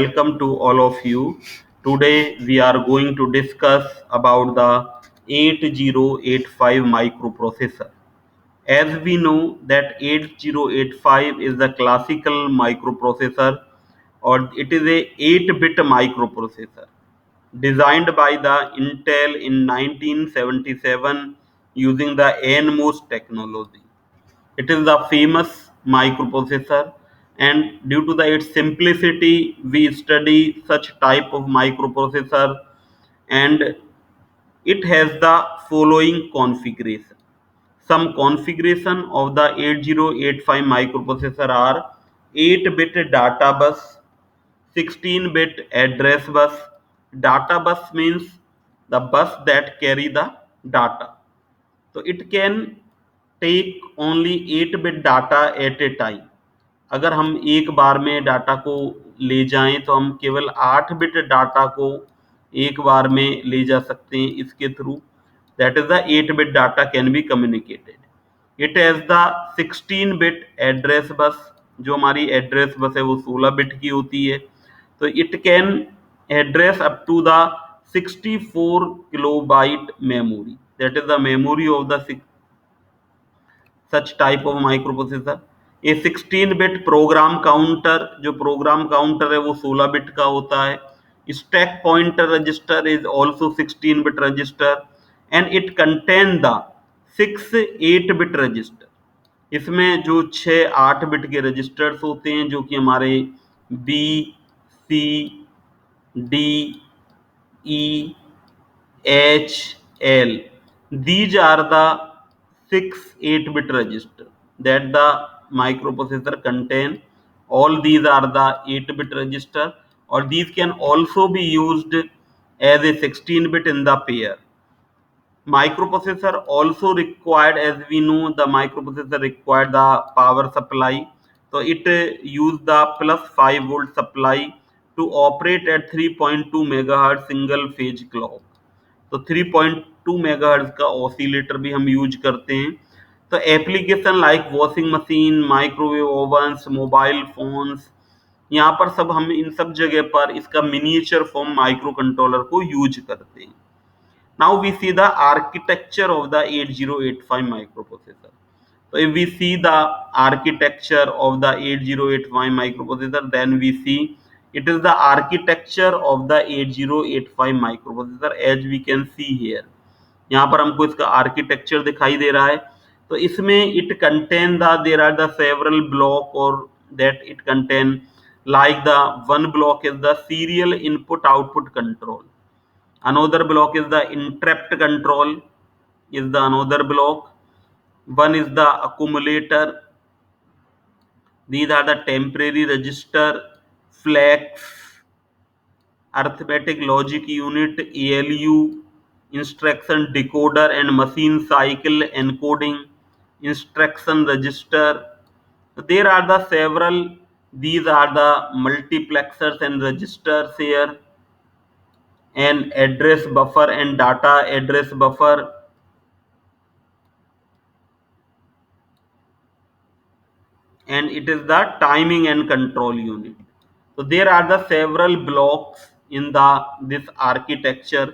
Welcome to all of you. Today we are going to discuss about the 8085 microprocessor. As we know that 8085 is the classical microprocessor, or it is a 8-bit microprocessor designed by the Intel in 1977 using the NMOS technology. It is the famous microprocessor, and due to its simplicity, we study such type of microprocessor, and it has the following configuration. Some configuration of the 8085 microprocessor are 8-bit data bus, 16-bit address bus. Data bus means the bus that carry the data. So it can take only 8-bit data at a time. अगर हम एक बार में data को ले जाएं तो हम केवल 8 बिट डाटा को एक बार में ले जा सकते हैं इसके through. That is the eight bit data can be communicated. It has the 16-बिट एड्रेस बस. जो हमारी एड्रेस बस है वो 16 बिट की होती है. तो it can address up to the 64 kilobyte memory. That is the memory of the such type of microprocessor. A 16-बिट प्रोग्राम काउंटर, जो प्रोग्राम काउंटर है वो 16 बिट का होता है. Stack pointer register is also 16-बिट register, and it contain the 6 eight bit register. इसमें जो 6 8-बिट के रजिस्टर्स होते हैं जो कि हमारे B, C, D, E, H, L, these are the 6 8-bit register that the microprocessor contain. All these are the 8-bit register, or these can also be used as a 16-bit in the pair. Microprocessor also required, as we know, the microprocessor required the power supply. So it used the plus 5 volt supply to operate at 3.2 megahertz single phase clock. तो 3.2 megahertz का oscillator भी हम use करते हैं. तो application like washing machine, microwave ओवन्स, mobile phones, यहाँ पर सब हम इन सब जगह पर इसका मिनिएचर फॉर्म माइक्रो कंट्रोलर को यूज करते हैं. Now we see the architecture of the 8085 microprocessor. So if we see the architecture of the 8085 microprocessor, then we see it is the architecture of the 8085 microprocessor as we can see here. यहाँ पर हमको इसका architecture दिखाई दे रहा है. तो इसमें it contain the there are the several block, और that it contain like the one block is the serial input output control. Another block is the interrupt control is the another block. One is the accumulator. These are the temporary register, flex, arithmetic logic unit, ALU, instruction decoder and machine cycle encoding, instruction register. There are the several. These are the multiplexers and registers here, and address buffer and data address buffer, and it is the timing and control unit. So there are the several blocks in the this architecture.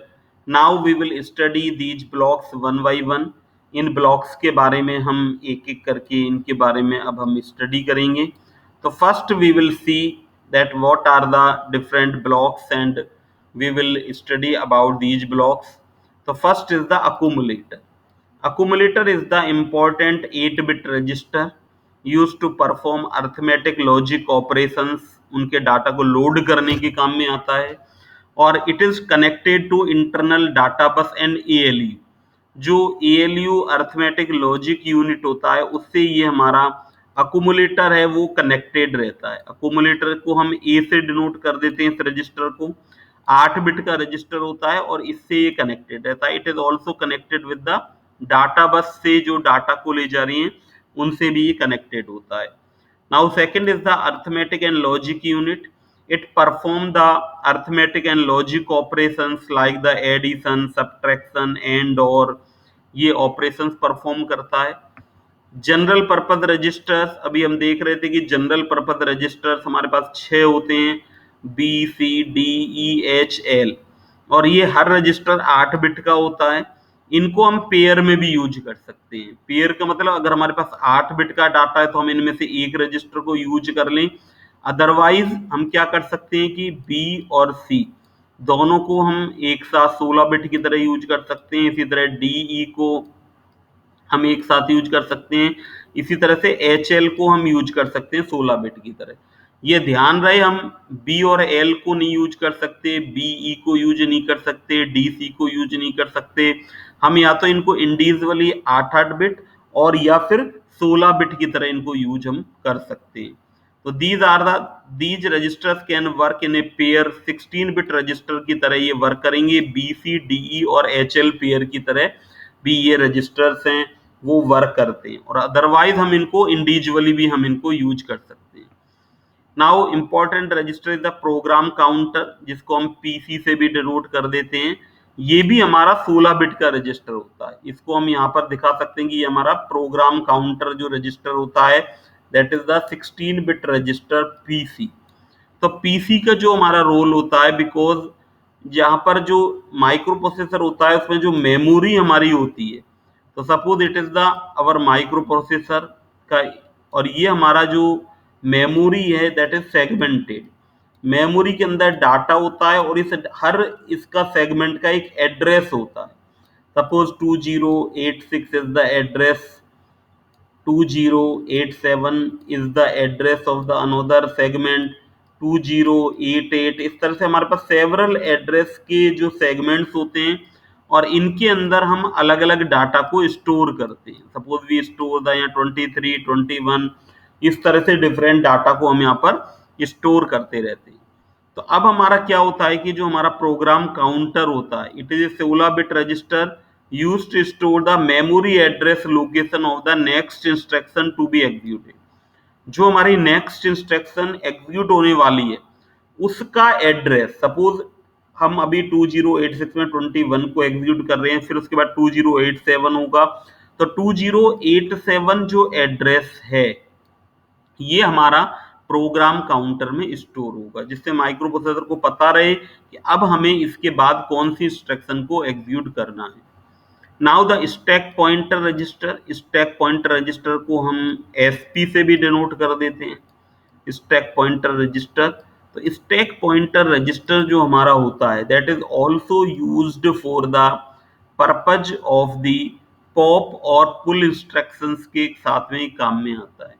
Now we will study these blocks one by one. In blocks के बारे में हम एक एक करके इनके बारे में अब हम स्टडी करेंगे. तो first we will see that what are the different blocks, and we will study about these blocks. So first is the accumulator. Accumulator is the important 8-bit register used to perform arithmetic logic operations. उनके data को load करने के काम में आता है. और it is connected to internal data bus and ALU. जो ALU अर्थमेटिक लॉजिक यूनिट होता है उससे ये हमारा अकुमुलेटर है वो कनेक्टेड रहता है. अकुमुलेटर को हम ए से डिनोट कर देते हैं. इस रजिस्टर को 8-बिट का रजिस्टर होता है और इससे ये कनेक्टेड रहता है. It is also connected with the data बस से जो डाटा को ले जा रही हैं उनसे भी ये कनेक्टेड होता है. Now second is the arithmetic and logic unit. it perform the arithmetic and logic operations like the addition, subtraction and or ये operations perform करता है. जनरल पर्पज रजिस्टर्स, अभी हम देख रहे थे कि जनरल पर्पज रजिस्टर्स हमारे पास 6 होते हैं. BCDEHL, और ये हर रजिस्टर 8 बिट का होता है। इनको हम पेयर में भी यूज कर सकते हैं। पेयर का मतलब अगर हमारे पास 8 बिट का डाटा है तो हम इनमें से एक रजिस्टर को यूज कर लें। अदरवाइज हम क्या कर सकते हैं कि B और C दोनों को हम एक साथ 16 बिट की तरह यूज कर सकते हैं। इसी तरह DE को हम एक साथ यूज कर सकते हैं। इसी तरह से HL को हम यूज कर सकते हैं 16 बिट की तरह। ये ध्यान रहे, हम B और L को नहीं यूज कर सकते, BE को यूज नहीं कर सकते, DC को यूज नहीं कर सकते। हम या तो इनको इंडिविजुअली 8-8 बिट और या फिर 16 बिट की तरह इनको यूज हम कर सकते हैं। तो these registers can work in a pair। 16 bit register की तरह ये वर्क करेंगे। BC, DE और HL पेयर की तरह भी ये रजिस्टर्स हैं वो वर्क करते हैं, और अदरवाइज हम इनको इंडिविजुअली भी हम इनको यूज कर सकते हैं। Now important register is the program counter, जिसको हम PC से भी डिनोट कर देते हैं। ये भी हमारा 16 बिट का रजिस्टर होता है। इसको हम यहाँ पर दिखा सकते हैं कि ये हमारा प्रोग्राम काउंटर जो रजिस्टर होता है that is the 16 bit register PC। तो PC का जो हमारा रोल होता है, बिकॉज जहाँ पर जो माइक्रो प्रोसेसर होता है उसमें जो मेमोरी हमारी होती है, तो suppose it is the our micro processor का, और ये हमारा जो मेमोरी है दैट इज सेगमेंटेड। मेमोरी के अंदर डाटा होता है और हर इसका सेगमेंट का एक एड्रेस होता है। Suppose 2086 is the address, 2087 is the address of the another segment, 2088। इस तरह से हमारे पास सेवरल एड्रेस के जो सेगमेंट्स होते हैं और इनके अंदर हम अलग अलग डाटा को स्टोर करते हैं। सपोज वी स्टोर द 23, 21, इस तरह से डिफरेंट डाटा को हम यहाँ पर स्टोर करते रहते हैं। तो अब हमारा क्या होता है कि जो हमारा प्रोग्राम काउंटर होता है, it is A 16 bit register used to store the memory address location of the next instruction to be executed। जो हमारी नेक्स्ट इंस्ट्रक्शन एग्जीक्यूट होने वाली है उसका एड्रेस, सपोज हम अभी 2086 में 21 को एग्जीक्यूट कर रहे हैं, फिर उसके बाद 2087 होगा, तो 2087 जो एड्रेस है ये हमारा प्रोग्राम काउंटर में स्टोर होगा, जिससे माइक्रो प्रोसेसर को पता रहे कि अब हमें इसके बाद कौन सी इंस्ट्रक्शन को एग्जीक्यूट करना है। Now the stack pointer register, stack pointer register को हम SP से भी डिनोट कर देते हैं, स्टैक पॉइंटर रजिस्टर। तो स्टैक पॉइंटर रजिस्टर जो हमारा होता है that is also used for the purpose of the pop और पुल इंस्ट्रक्शंस के साथ में काम में आता है।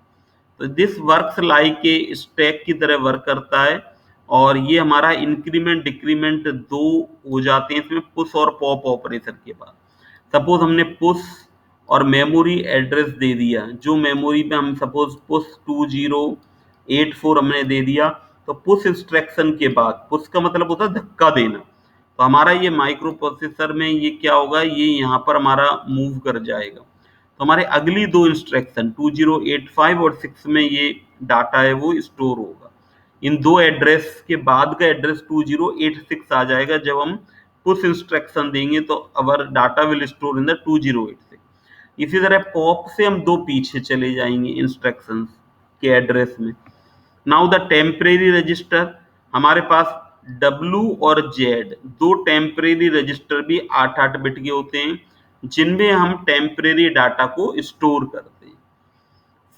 तो this works like a stack की तरह वर्क करता है, और ये हमारा इंक्रीमेंट डिक्रीमेंट दो हो जाते हैं इसमें पुश और पॉप ऑपरेशन के बाद। सपोज हमने पुश और मेमोरी एड्रेस दे दिया, जो मेमोरी पे हम सपोज पुश 2084 हमने दे दिया, तो पुश इंस्ट्रक्शन के बाद, पुश का मतलब होता है धक्का देना, तो हमारा ये माइक्रो प्रोसेसर में ये क्या होगा, ये यहाँ पर हमारा मूव कर जाएगा। तो हमारे अगली दो इंस्ट्रक्शन 2085 और 6 में ये डाटा है वो स्टोर होगा। इन दो एड्रेस के बाद का एड्रेस 2086 आ जाएगा। जब हम पुश इंस्ट्रक्शन देंगे तो our data will store in the 2086। इसी तरह पॉप से हम दो पीछे चले जाएंगे इंस्ट्रक्शंस के एड्रेस में। नाउ द टेम्परेरी रजिस्टर, हमारे पास W और Z दो टेम्परेरी रजिस्टर भी 8-8 बिट के होते हैं, जिनमें हम टेम्परेरी डाटा को स्टोर करते हैं।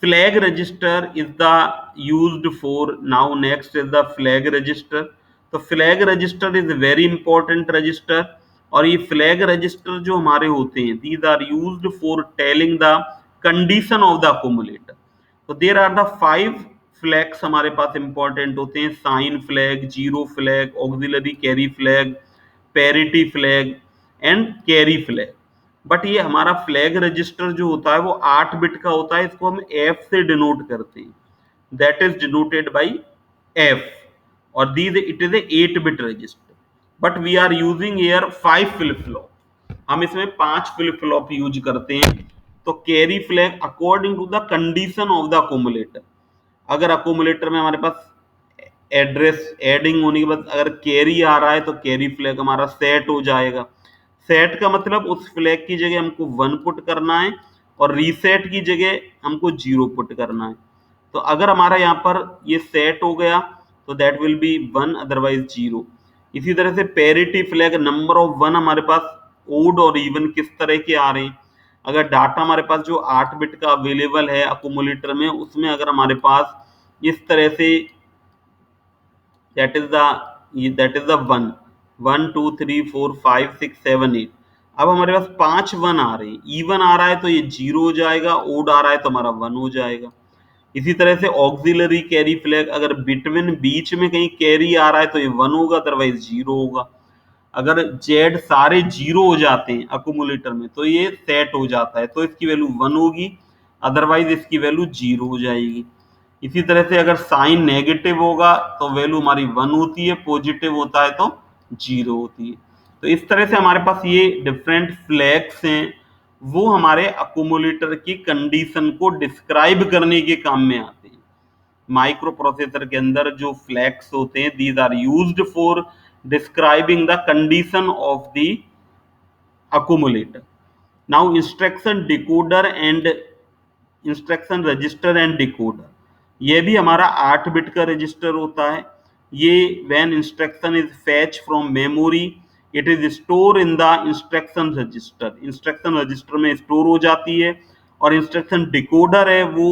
Flag register is the used for, now next is the flag register. तो flag register is very important register, और ये फ्लैग रजिस्टर जो हमारे होते हैं these are used for telling the condition of the accumulator. तो देयर आर द 5 फ्लैग्स हमारे पास इंपॉर्टेंट होते हैं, sign flag, zero flag, auxiliary carry flag, parity flag and carry flag. But ये हमारा फ्लैग रजिस्टर जो होता है वो 8 बिट का होता है, इसको हम F से डिनोट करते हैं, that is denoted by F, और these it is a 8 bit register, but we are using here 5 flip flop, हम इसमें 5 फ्लिप फ्लॉप यूज करते हैं। तो carry flag according to the condition of the accumulator, अगर accumulator में हमारे पास address adding होने के बाद अगर कैरी आ रहा है तो कैरी फ्लैग हमारा सेट हो जाएगा। सेट का मतलब उस फ्लैग की जगह हमको 1 पुट करना है और रीसेट की जगह हमको 0 पुट करना है। तो अगर हमारा यहाँ पर ये सेट हो गया तो दैट विल बी 1 अदरवाइज 0। इसी तरह से पैरिटी फ्लैग, नंबर ऑफ 1 हमारे पास ओड और इवन किस तरह के आ रहे हैं। अगर डाटा हमारे पास जो 8 बिट का अवेलेबल है अकोमुलेटर में, उसमें अगर हमारे पास इस तरह से दैट इज द 1 2 3 4 5 6 7 8, अब हमारे पास 5 1 आ रहे हैं, इवन आ रहा है तो ये 0 हो जाएगा, ओड आ रहा है तो हमारा 1 हो जाएगा। इसी तरह से ऑक्सिलरी कैरी फ्लैग, अगर बिटवीन बीच में कहीं कैरी आ रहा है तो ये 1 होगा, अदरवाइज 0 होगा। अगर जेड सारे 0 हो जाते हैं अकोमुलेटर में तो ये सेट हो जाता है, तो इसकी वैल्यू 1 होगी, अदरवाइज इसकी वैल्यू 0 हो जाएगी। इसी तरह से अगर साइन नेगेटिव होगा तो वैल्यू हमारी 1 होती है, पॉजिटिव होता है तो 0 होती है। तो इस तरह से हमारे पास ये डिफरेंट फ्लैग्स हैं, वो हमारे अकोमुलेटर की कंडीशन को डिस्क्राइब करने के काम में आते हैं। माइक्रो प्रोसेसर के अंदर जो फ्लैग्स होते हैं, these are used for describing the condition of the accumulator. Now instruction register and decoder, ये भी हमारा 8 बिट का रजिस्टर होता है। ये when instruction is fetch from memory it is store in the instruction register में स्टोर हो जाती है, और इंस्ट्रक्शन डिकोडर है वो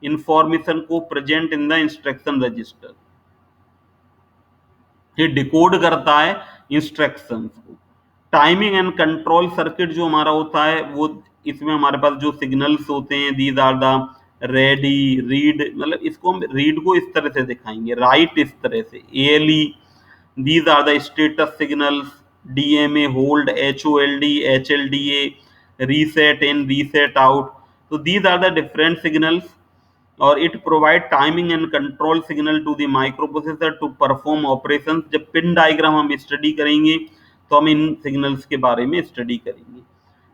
इंफॉर्मेशन को present in the instruction register, ये डिकोड करता है इंस्ट्रक्शंस को। टाइमिंग एंड कंट्रोल सर्किट जो हमारा होता है वो, इसमें हमारे पास जो सिग्नल्स होते हैं, these are the ready read, मतलब इसको हम रीड को इस तरह से दिखाएंगे, राइट इस तरह से, ALE, these are the status signals, DMA hold, HOLD, HLDA, reset in reset out, तो these are the different signals, और it provide timing and control signal to the microprocessor to perform operations. जब pin diagram हम study करेंगे तो हम इन signals के बारे में स्टडी करेंगे।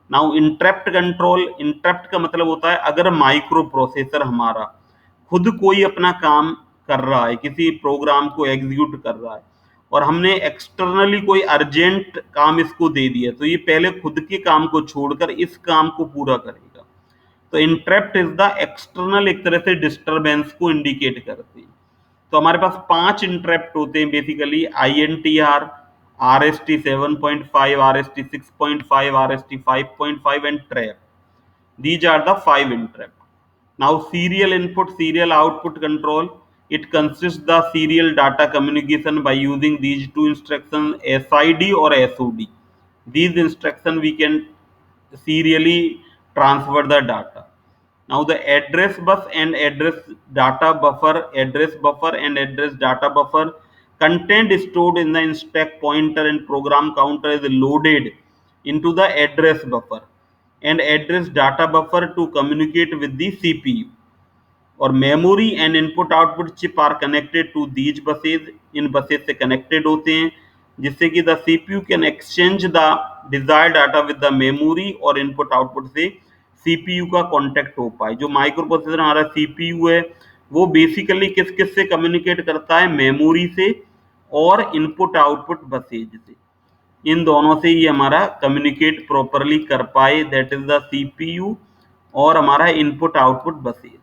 नाउ इंटरप्ट कंट्रोल, इंटरप्ट का मतलब होता है अगर माइक्रो प्रोसेसर हमारा खुद कोई अपना काम कर रहा है, किसी प्रोग्राम को एग्जीक्यूट कर रहा है, और हमने एक्सटर्नली कोई अर्जेंट काम इसको दे दिया, तो ये पहले खुद के काम को छोड़कर इस काम को पूरा करेगा। तो इंटरप्ट इज द एक्सटर्नल, एक तरह से डिस्टरबेंस को इंडिकेट करते हैं। तो हमारे पास 5 इंटरप्ट होते हैं basically, INTR, RST 7.5, RST 6.5, RST 5.5 and trap. These are the 5 interrupt. Now serial input, serial output control. It consists the serial data communication by using these two instructions, SID or SOD. These instructions we can serially transfer the data. Now the address bus and address data buffer, content stored in the stack pointer and program counter is loaded into the address buffer and address data buffer to communicate with the CPU. और memory and input output chip are connected to these buses, इन buses से कनेक्टेड होते हैं, जिससे कि the CPU can exchange the desired data with the memory, और input output से सीपीयू का कांटेक्ट हो पाए। जो माइक्रो प्रोसेसर हमारा सीपीयू है वो बेसिकली किस किस से कम्युनिकेट करता है, मेमोरी से और इनपुट आउटपुट बसेज से, इन दोनों से ये हमारा कम्युनिकेट प्रॉपरली कर पाए, दैट इज द सीपीयू और हमारा input output buses.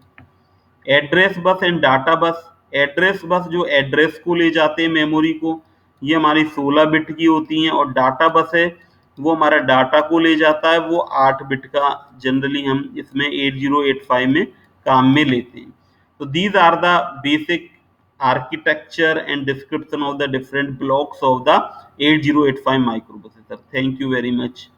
Address bus and data बस, एड्रेस बस जो एड्रेस को ले जाते हैं मेमोरी को, ये हमारी 16 बिट की होती हैं, और डाटा बस है वो हमारा डाटा को ले जाता है, वो 8 बिट का जनरली हम इसमें 8085 में काम में लेते हैं। तो these are the basic architecture and description of the different blocks of the 8085 microprocessor. Thank you very much.